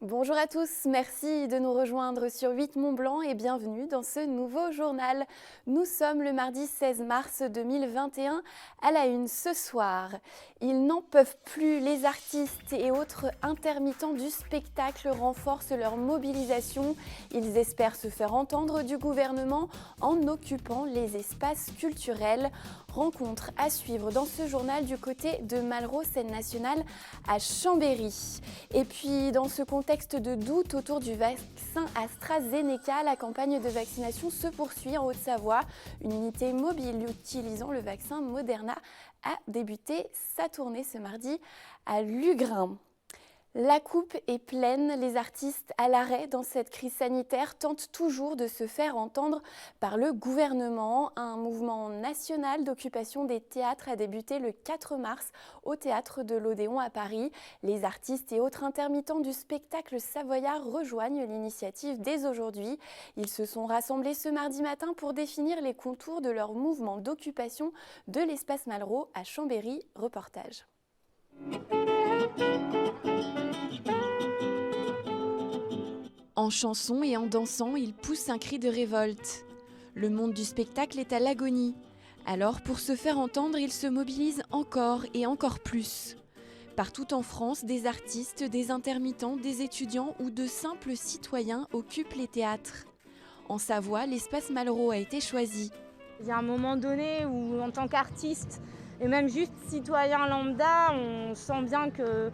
Bonjour à tous, merci de nous rejoindre sur 8 Mont-Blanc et bienvenue dans ce nouveau journal. Nous sommes le mardi 16 mars 2021 à la une ce soir. Ils n'en peuvent plus, les artistes et autres intermittents du spectacle renforcent leur mobilisation. Ils espèrent se faire entendre du gouvernement en occupant les espaces culturels. Rencontre à suivre dans ce journal du côté de Malraux, scène nationale à Chambéry. Et puis dans ce contexte de doute autour du vaccin AstraZeneca, la campagne de vaccination se poursuit en Haute-Savoie. Une unité mobile utilisant le vaccin Moderna a débuté sa tournée ce mardi à Lugrin. La coupe est pleine, les artistes à l'arrêt dans cette crise sanitaire tentent toujours de se faire entendre par le gouvernement. Un mouvement national d'occupation des théâtres a débuté le 4 mars au théâtre de l'Odéon à Paris. Les artistes et autres intermittents du spectacle savoyard rejoignent l'initiative dès aujourd'hui. Ils se sont rassemblés ce mardi matin pour définir les contours de leur mouvement d'occupation de l'espace Malraux à Chambéry. Reportage. En chanson et en dansant, ils poussent un cri de révolte. Le monde du spectacle est à l'agonie. Alors, pour se faire entendre, ils se mobilisent encore et encore plus. Partout en France, des artistes, des intermittents, des étudiants ou de simples citoyens occupent les théâtres. En Savoie, l'espace Malraux a été choisi. Il y a un moment donné où, en tant qu'artiste et même juste citoyen lambda, on sent bien que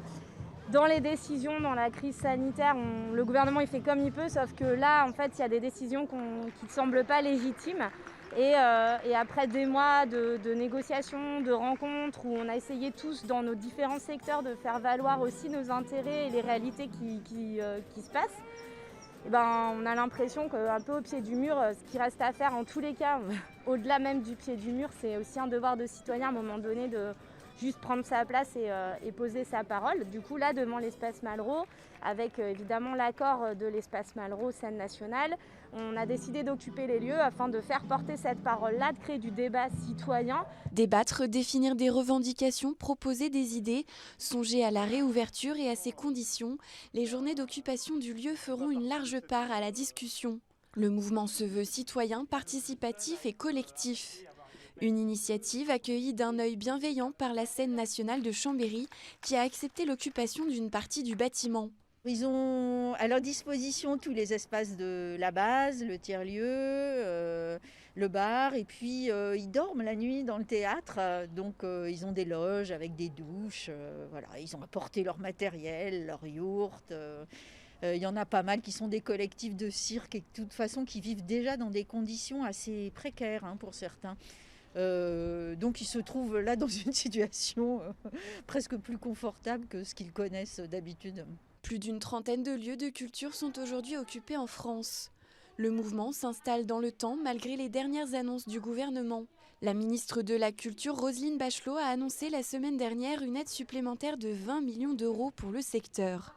dans les décisions, dans la crise sanitaire, le gouvernement il fait comme il peut, sauf que là, en fait, il y a des décisions qui ne semblent pas légitimes. Et après des mois de négociations, de rencontres, où on a essayé tous, dans nos différents secteurs, de faire valoir aussi nos intérêts et les réalités qui se passent, et on a l'impression qu'un peu au pied du mur, ce qui reste à faire en tous les cas, au-delà même du pied du mur, c'est aussi un devoir de citoyen à un moment donné de juste prendre sa place et poser sa parole. Du coup, là, devant l'espace Malraux, avec évidemment l'accord de l'espace Malraux, scène nationale, on a décidé d'occuper les lieux afin de faire porter cette parole-là, de créer du débat citoyen. Débattre, définir des revendications, proposer des idées, songer à la réouverture et à ses conditions, les journées d'occupation du lieu feront une large part à la discussion. Le mouvement se veut citoyen, participatif et collectif. Une initiative accueillie d'un œil bienveillant par la scène nationale de Chambéry qui a accepté l'occupation d'une partie du bâtiment. Ils ont à leur disposition tous les espaces de la base, le tiers-lieu, le bar, et puis ils dorment la nuit dans le théâtre, donc ils ont des loges avec des douches, voilà. Ils ont apporté leur matériel, leur yourte. Il y en a pas mal qui sont des collectifs de cirque et de toute façon qui vivent déjà dans des conditions assez précaires pour certains. Donc ils se trouvent là dans une situation presque plus confortable que ce qu'ils connaissent d'habitude. Plus d'une trentaine de lieux de culture sont aujourd'hui occupés en France. Le mouvement s'installe dans le temps malgré les dernières annonces du gouvernement. La ministre de la Culture, Roselyne Bachelot, a annoncé la semaine dernière une aide supplémentaire de 20 millions d'euros pour le secteur.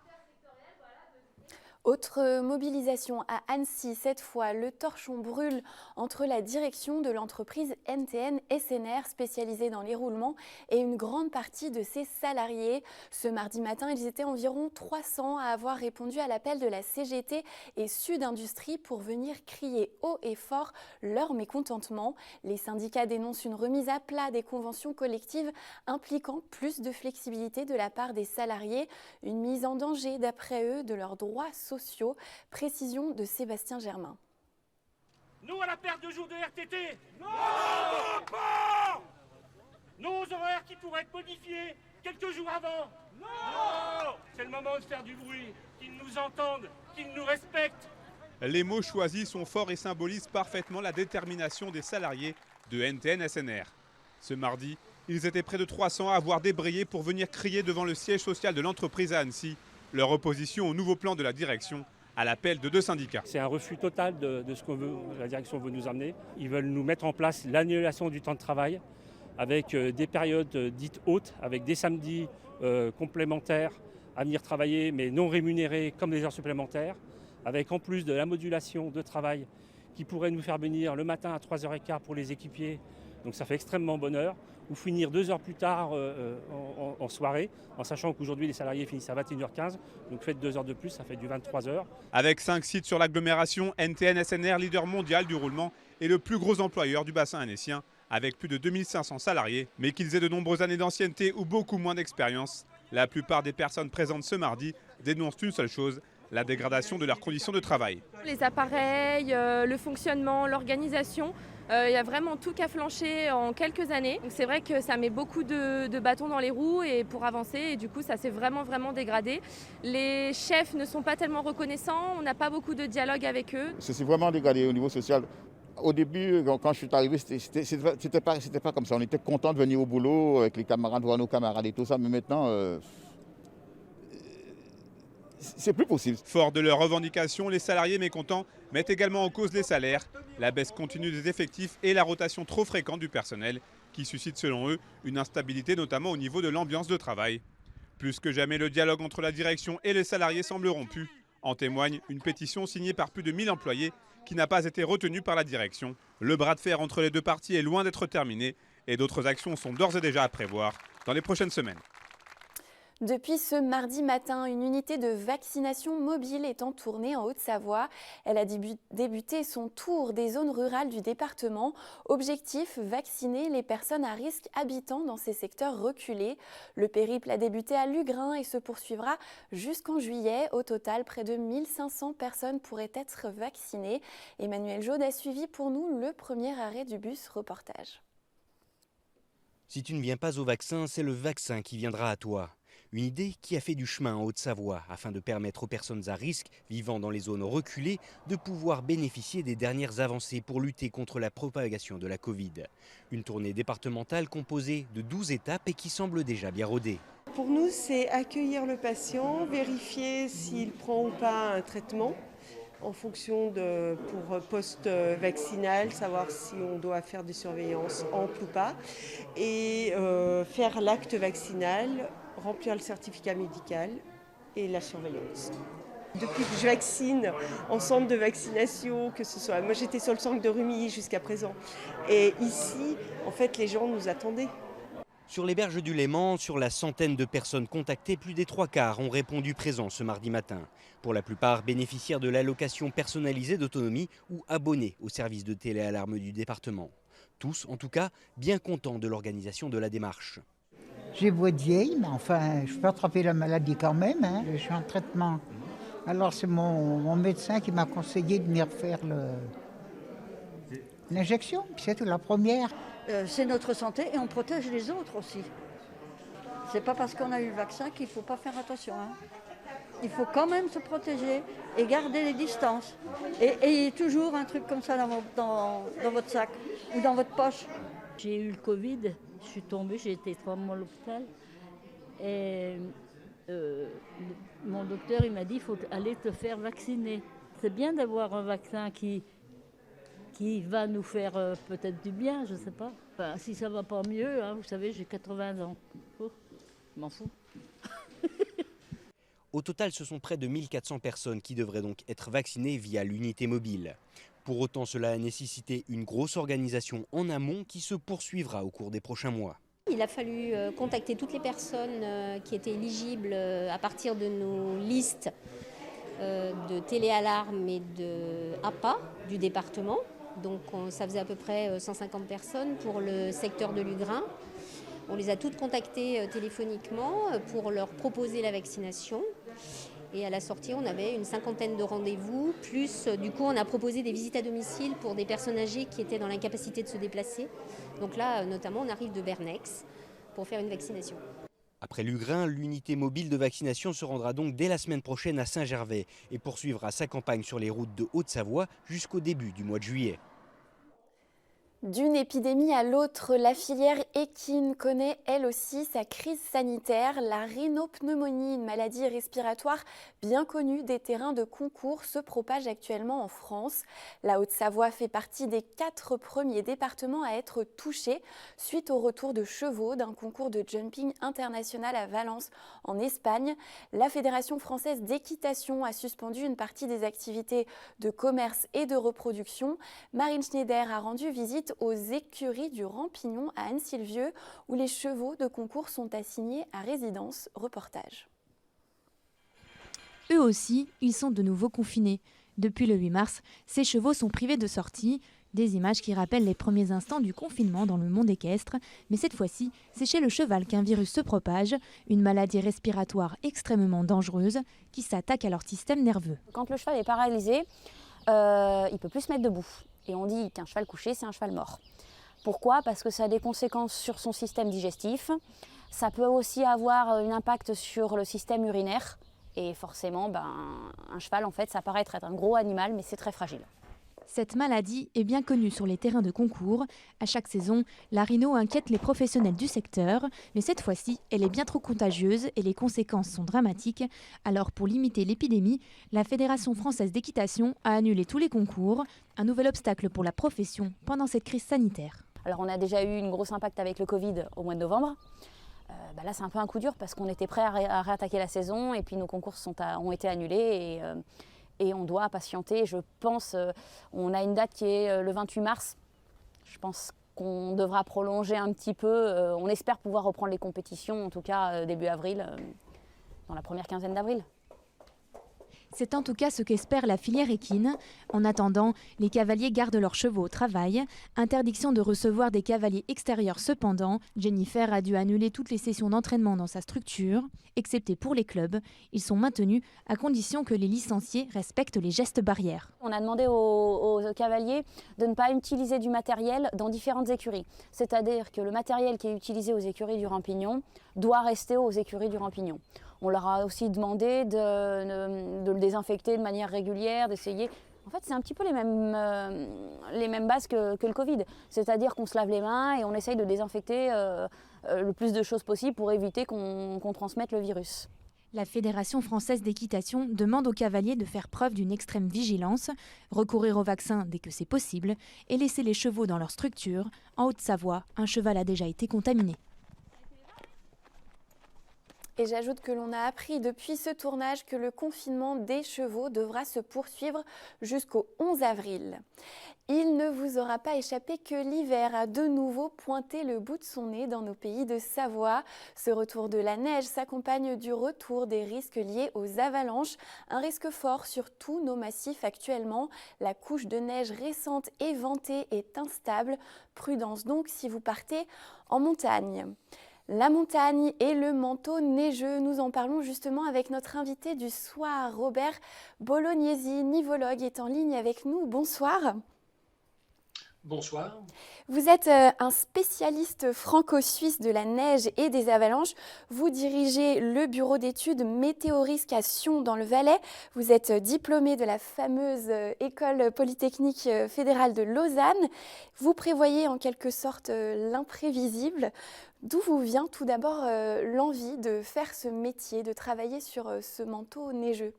Autre mobilisation à Annecy, cette fois le torchon brûle entre la direction de l'entreprise NTN SNR spécialisée dans les roulements et une grande partie de ses salariés. Ce mardi matin, ils étaient environ 300 à avoir répondu à l'appel de la CGT et Sud Industrie pour venir crier haut et fort leur mécontentement. Les syndicats dénoncent une remise à plat des conventions collectives impliquant plus de flexibilité de la part des salariés, une mise en danger d'après eux de leurs droits sociaux. Précision de Sébastien Germain. Nous à la perte de jours de RTT. Non, pas. Nos horaires qui pourraient être modifiés quelques jours avant. Non. C'est le moment de faire du bruit, qu'ils nous entendent, qu'ils nous respectent. Les mots choisis sont forts et symbolisent parfaitement la détermination des salariés de NTN SNR. Ce mardi, ils étaient près de 300 à avoir débrayé pour venir crier devant le siège social de l'entreprise à Annecy leur opposition au nouveau plan de la direction à l'appel de deux syndicats. C'est un refus total de ce que la direction veut nous amener. Ils veulent nous mettre en place l'annulation du temps de travail avec des périodes dites hautes, avec des samedis complémentaires à venir travailler mais non rémunérés comme des heures supplémentaires, avec en plus de la modulation de travail qui pourrait nous faire venir le matin à 3h15 pour les équipiers, Donc ça fait extrêmement bonheur. Ou finir 2 heures plus tard en soirée, en sachant qu'aujourd'hui les salariés finissent à 21h15, donc faites 2 heures de plus, ça fait du 23h. Avec 5 sites sur l'agglomération, NTN SNR, leader mondial du roulement, est le plus gros employeur du bassin annécien, avec plus de 2500 salariés. Mais qu'ils aient de nombreuses années d'ancienneté ou beaucoup moins d'expérience, la plupart des personnes présentes ce mardi dénoncent une seule chose, la dégradation de leurs conditions de travail. Les appareils, le fonctionnement, l'organisation, il y a vraiment tout qu'à flancher en quelques années. Donc c'est vrai que ça met beaucoup de bâtons dans les roues et pour avancer, et du coup ça s'est vraiment dégradé. Les chefs ne sont pas tellement reconnaissants, on n'a pas beaucoup de dialogue avec eux. Ça s'est vraiment dégradé au niveau social. Au début, quand je suis arrivé, c'était pas comme ça. On était content de venir au boulot avec les camarades, voir nos camarades et tout ça, mais maintenant, c'est plus possible. Fort de leurs revendications, les salariés mécontents mettent également en cause les salaires, la baisse continue des effectifs et la rotation trop fréquente du personnel, qui suscite selon eux une instabilité notamment au niveau de l'ambiance de travail. Plus que jamais, le dialogue entre la direction et les salariés semble rompu. En témoigne une pétition signée par plus de 1000 employés qui n'a pas été retenue par la direction. Le bras de fer entre les deux parties est loin d'être terminé et d'autres actions sont d'ores et déjà à prévoir dans les prochaines semaines. Depuis ce mardi matin, une unité de vaccination mobile est en tournée en Haute-Savoie. Elle a débuté son tour des zones rurales du département. Objectif, vacciner les personnes à risque habitant dans ces secteurs reculés. Le périple a débuté à Lugrin et se poursuivra jusqu'en juillet. Au total, près de 1500 personnes pourraient être vaccinées. Emmanuel Jaude a suivi pour nous le premier arrêt du bus reportage. Si tu ne viens pas au vaccin, c'est le vaccin qui viendra à toi. Une idée qui a fait du chemin en Haute-Savoie afin de permettre aux personnes à risque vivant dans les zones reculées de pouvoir bénéficier des dernières avancées pour lutter contre la propagation de la Covid. Une tournée départementale composée de 12 étapes et qui semble déjà bien rodée. Pour nous, c'est accueillir le patient, vérifier s'il prend ou pas un traitement en fonction pour post-vaccinal, savoir si on doit faire des surveillances amples ou pas, et faire l'acte vaccinal, remplir le certificat médical et la surveillance. Depuis que je vaccine en centre de vaccination, que ce soit, moi j'étais sur le centre de Rumilly jusqu'à présent, et ici, en fait, les gens nous attendaient. Sur les berges du Léman, sur la centaine de personnes contactées, plus des 3/4 ont répondu présents ce mardi matin. Pour la plupart, bénéficiaires de l'allocation personnalisée d'autonomie ou abonnés au service de téléalarme du département. Tous, en tout cas, bien contents de l'organisation de la démarche. J'ai beau être vieille, mais enfin, je peux attraper la maladie quand même. Je suis en traitement. Alors c'est mon médecin qui m'a conseillé de venir faire l'injection. Puis c'est la première. C'est notre santé et on protège les autres aussi. C'est pas parce qu'on a eu le vaccin qu'il ne faut pas faire attention. Il faut quand même se protéger et garder les distances. Et ayez toujours un truc comme ça dans votre sac ou dans votre poche. J'ai eu le Covid, je suis tombée, j'ai été 3 mois à l'hôpital. Et mon docteur il m'a dit il faut aller te faire vacciner. C'est bien d'avoir un vaccin qui va nous faire peut-être du bien, je ne sais pas. Enfin, si ça ne va pas mieux, vous savez, j'ai 80 ans. Oh, je m'en fous. Au total, ce sont près de 1400 personnes qui devraient donc être vaccinées via l'unité mobile. Pour autant, cela a nécessité une grosse organisation en amont qui se poursuivra au cours des prochains mois. Il a fallu contacter toutes les personnes qui étaient éligibles à partir de nos listes de téléalarme et de APA du département. Donc ça faisait à peu près 150 personnes pour le secteur de Lugrin. On les a toutes contactées téléphoniquement pour leur proposer la vaccination. Et à la sortie, on avait une 50aine de rendez-vous. Plus, du coup, on a proposé des visites à domicile pour des personnes âgées qui étaient dans l'incapacité de se déplacer. Donc là, notamment, on arrive de Bernex pour faire une vaccination. Après Lugrin, l'unité mobile de vaccination se rendra donc dès la semaine prochaine à Saint-Gervais et poursuivra sa campagne sur les routes de Haute-Savoie jusqu'au début du mois de juillet. D'une épidémie à l'autre, la filière équine connaît elle aussi sa crise sanitaire. La rhinopneumonie, une maladie respiratoire bien connue des terrains de concours, se propage actuellement en France. La Haute-Savoie fait partie des 4 premiers départements à être touchés suite au retour de chevaux d'un concours de jumping international à Valence en Espagne. La Fédération française d'équitation a suspendu une partie des activités de commerce et de reproduction. Marine Schneider a rendu visite aux écuries du Rampignon à Anne-Sylvieux, où les chevaux de concours sont assignés à résidence. Reportage. Eux aussi, ils sont de nouveau confinés. Depuis le 8 mars, ces chevaux sont privés de sortie. Des images qui rappellent les premiers instants du confinement dans le monde équestre. Mais cette fois-ci, c'est chez le cheval qu'un virus se propage, une maladie respiratoire extrêmement dangereuse qui s'attaque à leur système nerveux. Quand le cheval est paralysé, il ne peut plus se mettre debout. Et on dit qu'un cheval couché, c'est un cheval mort. Pourquoi ? Parce que ça a des conséquences sur son système digestif. Ça peut aussi avoir un impact sur le système urinaire. Et forcément, un cheval, en fait, ça paraît être un gros animal, mais c'est très fragile. Cette maladie est bien connue sur les terrains de concours. À chaque saison, la rhino inquiète les professionnels du secteur, mais cette fois-ci, elle est bien trop contagieuse et les conséquences sont dramatiques. Alors pour limiter l'épidémie, la Fédération française d'équitation a annulé tous les concours, un nouvel obstacle pour la profession pendant cette crise sanitaire. Alors on a déjà eu un gros impact avec le Covid au mois de novembre. Là c'est un peu un coup dur parce qu'on était prêts à réattaquer la saison et puis nos concours ont été annulés et on doit patienter. Je pense, on a une date qui est le 28 mars. Je pense qu'on devra prolonger un petit peu. On espère pouvoir reprendre les compétitions, en tout cas début avril, dans la première quinzaine d'avril. C'est en tout cas ce qu'espère la filière équine. En attendant, les cavaliers gardent leurs chevaux au travail. Interdiction de recevoir des cavaliers extérieurs cependant. Jennifer a dû annuler toutes les sessions d'entraînement dans sa structure, excepté pour les clubs. Ils sont maintenus à condition que les licenciés respectent les gestes barrières. On a demandé aux cavaliers de ne pas utiliser du matériel dans différentes écuries. C'est-à-dire que le matériel qui est utilisé aux écuries du Rampignon doit rester aux écuries du Rampignon. On leur a aussi demandé de le désinfecter de manière régulière, d'essayer. En fait, c'est un petit peu les mêmes bases que le Covid. C'est-à-dire qu'on se lave les mains et on essaye de désinfecter le plus de choses possible pour éviter qu'on transmette le virus. La Fédération française d'équitation demande aux cavaliers de faire preuve d'une extrême vigilance, recourir au vaccin dès que c'est possible et laisser les chevaux dans leur structure. En Haute-Savoie, un cheval a déjà été contaminé. Et j'ajoute que l'on a appris depuis ce tournage que le confinement des chevaux devra se poursuivre jusqu'au 11 avril. Il ne vous aura pas échappé que l'hiver a de nouveau pointé le bout de son nez dans nos pays de Savoie. Ce retour de la neige s'accompagne du retour des risques liés aux avalanches, un risque fort sur tous nos massifs actuellement. La couche de neige récente et ventée est instable. Prudence donc si vous partez en montagne. La montagne et le manteau neigeux, nous en parlons justement avec notre invité du soir, Robert Bolognesi, nivologue, est en ligne avec nous. Bonsoir. Bonsoir. Vous êtes un spécialiste franco-suisse de la neige et des avalanches. Vous dirigez le bureau d'études Météorisque à Sion dans le Valais. Vous êtes diplômé de la fameuse École polytechnique fédérale de Lausanne. Vous prévoyez en quelque sorte l'imprévisible. D'où vous vient tout d'abord l'envie de faire ce métier, de travailler sur ce manteau neigeux ?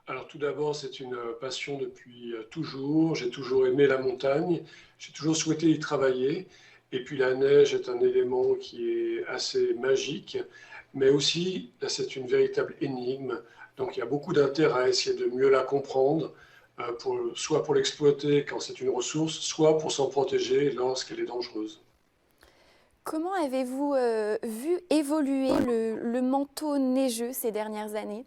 Alors tout d'abord, c'est une passion depuis toujours. J'ai toujours aimé la montagne. J'ai toujours souhaité y travailler. Et puis la neige est un élément qui est assez magique. Mais aussi, là, c'est une véritable énigme. Donc il y a beaucoup d'intérêt à essayer de mieux la comprendre, soit pour l'exploiter quand c'est une ressource, soit pour s'en protéger lorsqu'elle est dangereuse. Comment avez-vous vu évoluer le manteau neigeux ces dernières années ?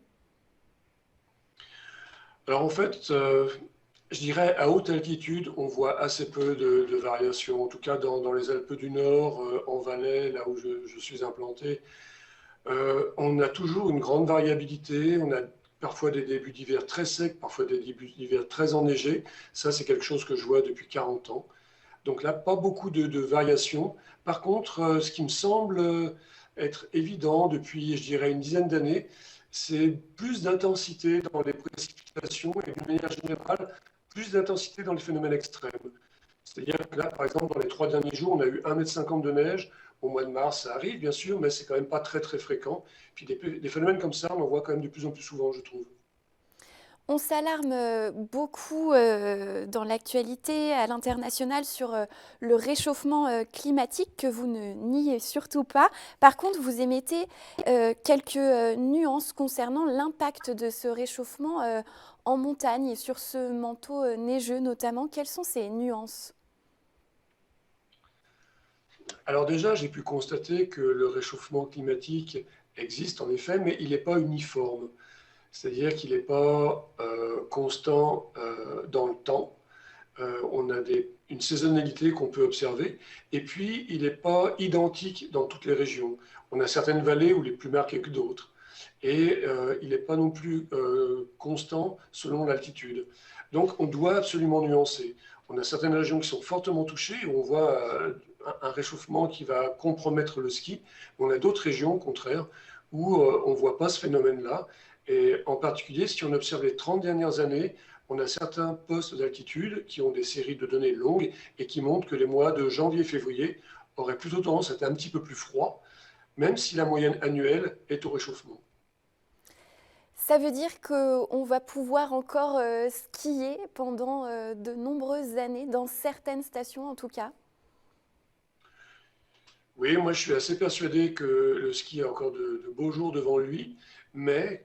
Alors en fait, je dirais à haute altitude, on voit assez peu de variations. En tout cas, dans les Alpes du Nord, en Valais, là où je suis implanté, on a toujours une grande variabilité. On a parfois des débuts d'hiver très secs, parfois des débuts d'hiver très enneigés. Ça, c'est quelque chose que je vois depuis 40 ans. Donc là, pas beaucoup de variations. Par contre, ce qui me semble être évident depuis, je dirais, une dizaine d'années, c'est plus d'intensité dans les précipitations et de manière générale, plus d'intensité dans les phénomènes extrêmes. C'est-à-dire que là, par exemple, dans les 3 derniers jours, on a eu 1,50 m de neige. Au mois de mars, ça arrive, bien sûr, mais c'est quand même pas très, très fréquent. Puis des phénomènes comme ça, on en voit quand même de plus en plus souvent, je trouve. On s'alarme beaucoup dans l'actualité à l'international sur le réchauffement climatique que vous ne niez surtout pas. Par contre, vous émettez quelques nuances concernant l'impact de ce réchauffement en montagne et sur ce manteau neigeux notamment. Quelles sont ces nuances ? Alors déjà, j'ai pu constater que le réchauffement climatique existe en effet, mais il n'est pas uniforme. C'est-à-dire qu'il n'est pas constant dans le temps. On a une saisonnalité qu'on peut observer. Et puis, il n'est pas identique dans toutes les régions. On a certaines vallées où il est plus marqué que d'autres. Et il n'est pas non plus constant selon l'altitude. Donc, on doit absolument nuancer. On a certaines régions qui sont fortement touchées, où on voit un réchauffement qui va compromettre le ski. On a d'autres régions, au contraire, où on ne voit pas ce phénomène-là. Et en particulier, si on observe les 30 dernières années, on a certains postes d'altitude qui ont des séries de données longues et qui montrent que les mois de janvier et février auraient plutôt tendance à être un petit peu plus froids, même si la moyenne annuelle est au réchauffement. Ça veut dire qu'on va pouvoir encore skier pendant de nombreuses années, dans certaines stations en tout cas ? Oui, moi je suis assez persuadé que le ski a encore de beaux jours devant lui, mais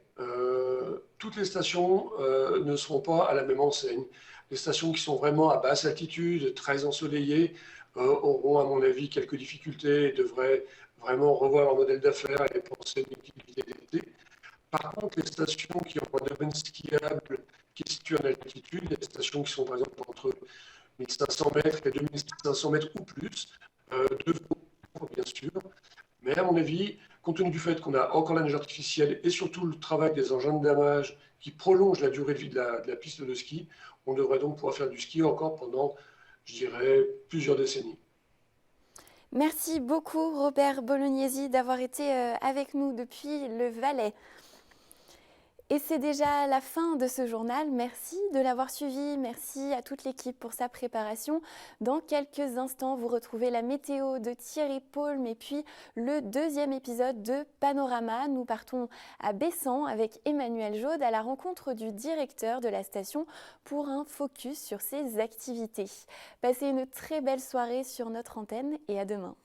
toutes les stations ne seront pas à la même enseigne. Les stations qui sont vraiment à basse altitude, très ensoleillées, auront à mon avis quelques difficultés et devraient vraiment revoir leur modèle d'affaires et penser une activité d'été. Par contre, les stations qui ont un domaine skiable qui est situé en altitude, les stations qui sont par exemple entre 1500 mètres et 2500 mètres ou plus, devront bien sûr. Mais à mon avis, compte tenu du fait qu'on a encore la neige artificielle et surtout le travail des engins de damage qui prolongent la durée de vie de la piste de ski, on devrait donc pouvoir faire du ski encore pendant, je dirais, plusieurs décennies. Merci beaucoup Robert Bolognesi d'avoir été avec nous depuis le Valais. Et c'est déjà la fin de ce journal. Merci de l'avoir suivi. Merci à toute l'équipe pour sa préparation. Dans quelques instants, vous retrouvez la météo de Thierry Paulme et puis le deuxième épisode de Panorama. Nous partons à Bessan avec Emmanuel Jaude à la rencontre du directeur de la station pour un focus sur ses activités. Passez une très belle soirée sur notre antenne et à demain.